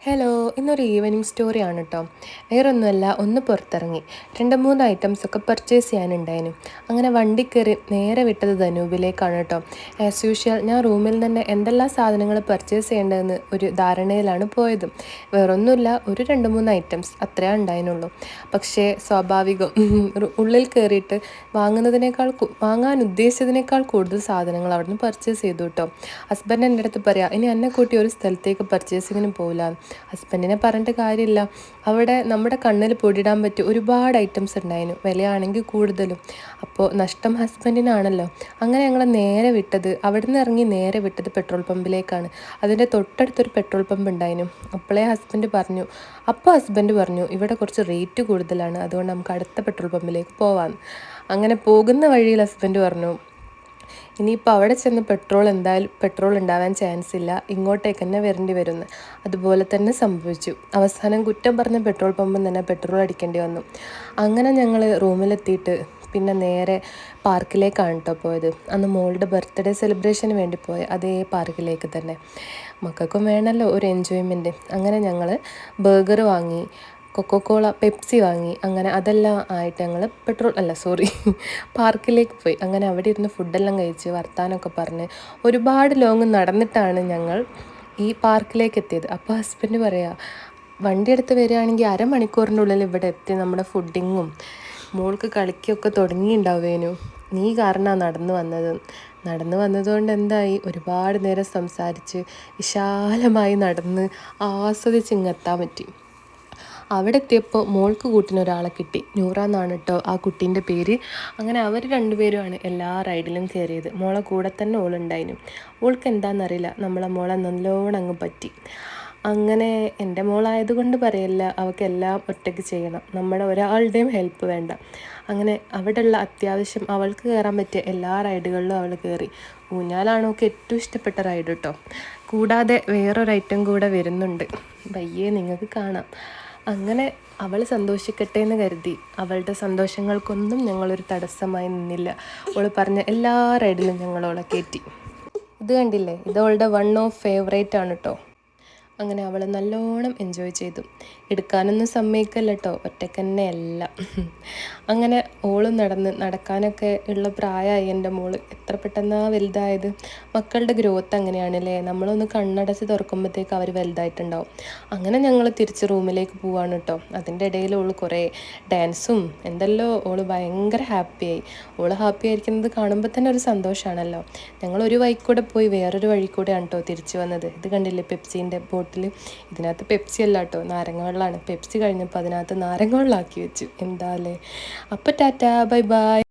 Hello, ഇന്നൊരു evening സ്റ്റോറിയാണ് കേട്ടോ. വേറൊന്നുമല്ല, ഒന്ന് പുറത്തിറങ്ങി 2-3 ഐറ്റംസൊക്കെ പർച്ചേസ് ചെയ്യാനുണ്ടായിരുന്നു. അങ്ങനെ വണ്ടി കയറി നേരെ വിട്ടത് ധനൂപിലേക്കാണ് കേട്ടോ. ആസ് യൂഷ്വൽ ഞാൻ റൂമിൽ തന്നെ എന്തെല്ലാം സാധനങ്ങൾ പർച്ചേസ് ചെയ്യേണ്ടതെന്ന് ഒരു ധാരണയിലാണ് പോയത്. വേറൊന്നുമില്ല, ഒരു 2-3 ഐറ്റംസ് അത്രേ ഉണ്ടായിരുന്നുള്ളൂ. പക്ഷേ സ്വാഭാവികം ഉള്ളിൽ കയറിയിട്ട് വാങ്ങാൻ ഉദ്ദേശിച്ചതിനേക്കാൾ കൂടുതൽ സാധനങ്ങൾ അവിടെ നിന്ന് പർച്ചേസ് ചെയ്തു കേട്ടോ. ഹസ്ബൻഡ് എൻ്റെ അടുത്ത് പറയാം, ഇനി എന്നെ കൂട്ടി ഒരു സ്ഥലത്തേക്ക് പർച്ചേസിങ്ങിന് പോകില്ല. ഹസ്ബൻഡിനെ പറഞ്ഞിട്ട് കാര്യമില്ല. അവിടെ നമ്മുടെ കണ്ണിൽ പൊടിയിടാൻ പറ്റിയ ഒരുപാട് ഐറ്റംസ് ഉണ്ടായിരുന്നു, വിലയാണെങ്കിൽ കൂടുതലും. അപ്പോൾ നഷ്ടം ഹസ്ബൻഡിനാണല്ലോ. അങ്ങനെ ഞങ്ങൾ അവിടെ നിന്ന് ഇറങ്ങി നേരെ വിട്ടത് പെട്രോൾ പമ്പിലേക്കാണ്. അതിൻ്റെ തൊട്ടടുത്തൊരു പെട്രോൾ പമ്പ് ഉണ്ടായിരുന്നു. അപ്പോൾ ഹസ്ബൻഡ് പറഞ്ഞു ഇവിടെ കുറച്ച് റേറ്റ് കൂടുതലാണ്, അതുകൊണ്ട് നമുക്ക് അടുത്ത പെട്രോൾ പമ്പിലേക്ക് പോവാം. അങ്ങനെ പോകുന്ന വഴിയിൽ ഹസ്ബൻഡ് പറഞ്ഞു, ഇനിയിപ്പോൾ അവിടെ ചെന്ന് പെട്രോൾ ഉണ്ടാവാൻ ചാൻസ് ഇല്ല, ഇങ്ങോട്ടേക്ക് തന്നെ വരേണ്ടി വരുമെന്ന്. അതുപോലെ തന്നെ സംഭവിച്ചു. അവസാനം കുറ്റം പറഞ്ഞ പെട്രോൾ പമ്പിൽ തന്നെ പെട്രോൾ അടിക്കേണ്ടി വന്നു. അങ്ങനെ ഞങ്ങൾ റൂമിലെത്തിയിട്ട് പിന്നെ നേരെ പാർക്കിലേക്കാണ് കേട്ടോ പോയത്. അന്ന് മോളുടെ ബർത്ത്ഡേ സെലിബ്രേഷന് വേണ്ടി പോയ അതേ പാർക്കിലേക്ക് തന്നെ. മക്കൾക്കും വേണമല്ലോ ഒരു എൻജോയ്മെൻറ്റ്. അങ്ങനെ ഞങ്ങൾ ബർഗർ വാങ്ങി, കൊക്കോകോള, പെപ്സി വാങ്ങി. അങ്ങനെ അതെല്ലാം ആയിട്ട് ഞങ്ങൾ പാർക്കിലേക്ക് പോയി. അങ്ങനെ അവിടെ ഇരുന്ന് ഫുഡെല്ലാം കഴിച്ച് വർത്താനമൊക്കെ പറഞ്ഞ് ഒരുപാട് ലോങ് നടന്നിട്ടാണ് ഞങ്ങൾ ഈ പാർക്കിലേക്ക് എത്തിയത്. അപ്പോൾ ഹസ്ബൻഡ് പറയാം, വണ്ടി എടുത്ത് വരികയാണെങ്കിൽ അരമണിക്കൂറിനുള്ളിൽ ഇവിടെ എത്തി നമ്മുടെ ഫുഡിങ്ങും മോൾക്ക് കളിക്കുകയൊക്കെ തുടങ്ങിയിട്ടുണ്ടാവേനു. നീ കാരണമാണ് നടന്നു വന്നതുകൊണ്ട് എന്തായി, ഒരുപാട് നേരം സംസാരിച്ച് വിശാലമായി നടന്ന് ആസ്വദിച്ച് ഇങ്ങെത്താൻ പറ്റി. അവിടെ എത്തിയപ്പോൾ മോൾക്ക് കൂട്ടിനൊരാളെ കിട്ടി. നൂറ എന്നാണ് കേട്ടോ ആ കുട്ടീൻ്റെ പേര്. അങ്ങനെ അവർ രണ്ടുപേരുമാണ് എല്ലാ റൈഡിലും കയറിയത്. മോളെ കൂടെ തന്നെ ഓളുണ്ടായിരുന്നു. ഓൾക്ക് എന്താണെന്നറിയില്ല, നമ്മളെ മോളെ നല്ലോണം അങ്ങ് പറ്റി. അങ്ങനെ എൻ്റെ മോളായതുകൊണ്ട് പറയല്ല, അവൾക്കെല്ലാം ഒറ്റയ്ക്ക് ചെയ്യണം, നമ്മുടെ ഒരാളുടെയും ഹെൽപ്പ് വേണ്ട. അങ്ങനെ അവിടെയുള്ള അത്യാവശ്യം അവൾക്ക് കയറാൻ പറ്റിയ എല്ലാ റൈഡുകളിലും അവൾ കയറി. ഊഞ്ഞാലാണ് അവൾക്ക് ഏറ്റവും ഇഷ്ടപ്പെട്ട റൈഡ് കേട്ടോ. കൂടാതെ വേറൊരു ഐറ്റം കൂടെ വരുന്നുണ്ട്, വയ്യേ നിങ്ങൾക്ക് കാണാം. അങ്ങനെ അവൾ സന്തോഷിക്കട്ടെ എന്ന് കരുതി അവളുടെ സന്തോഷങ്ങൾക്കൊന്നും ഞങ്ങളൊരു തടസ്സമായി നിന്നില്ല. അവൾ പറഞ്ഞ എല്ലാ റൈഡിലും ഞങ്ങളവളെ കയറ്റി. ഇത് കണ്ടില്ലേ, ഇത് അവളുടെ വൺ ഓഫ് ഫേവറേറ്റ് ആണ് കേട്ടോ. അങ്ങനെ അവൾ നല്ലോണം എൻജോയ് ചെയ്തു. എടുക്കാനൊന്നും സമ്മതിക്കല്ല കേട്ടോ, ഒറ്റയ്ക്ക് തന്നെ എല്ലാം. അങ്ങനെ ഓളും നടക്കാനൊക്കെ ഉള്ള പ്രായമായി എൻ്റെ മോള്. എത്ര പെട്ടെന്നാണ് വലുതായത്. മക്കളുടെ ഗ്രോത്ത് അങ്ങനെയാണല്ലേ, നമ്മളൊന്ന് കണ്ണടച്ച് തുറക്കുമ്പോഴത്തേക്ക് അവർ വലുതായിട്ടുണ്ടാവും. അങ്ങനെ ഞങ്ങൾ തിരിച്ച് റൂമിലേക്ക് പോവാണ് കേട്ടോ. അതിൻ്റെ ഇടയിൽ ഓൾ കുറേ ഡാൻസും എന്തെല്ലോ, ഓൾ ഭയങ്കര ഹാപ്പിയായി. ഓൾ ഹാപ്പി ആയിരിക്കുന്നത് കാണുമ്പോൾ തന്നെ ഒരു സന്തോഷമാണല്ലോ. ഞങ്ങൾ ഒരു വഴിക്കൂടെ പോയി വേറൊരു വഴി കൂടെയാണ് കേട്ടോ തിരിച്ചു വന്നത്. ഇത് കണ്ടില്ലേ പെപ്സീൻ്റെ ബോട്ടിൽ. ഇതിനകത്ത് പെപ്സി അല്ല കേട്ടോ, നാരങ്ങ വെള്ളമാണ്. പെപ്സി കഴിഞ്ഞപ്പോൾ അതിനകത്ത് നാരങ്ങ വെള്ളമാക്കി വെച്ചു. എന്താ അല്ലേ. അപ്പോൾ ടാറ്റാ, ബൈ ബൈ.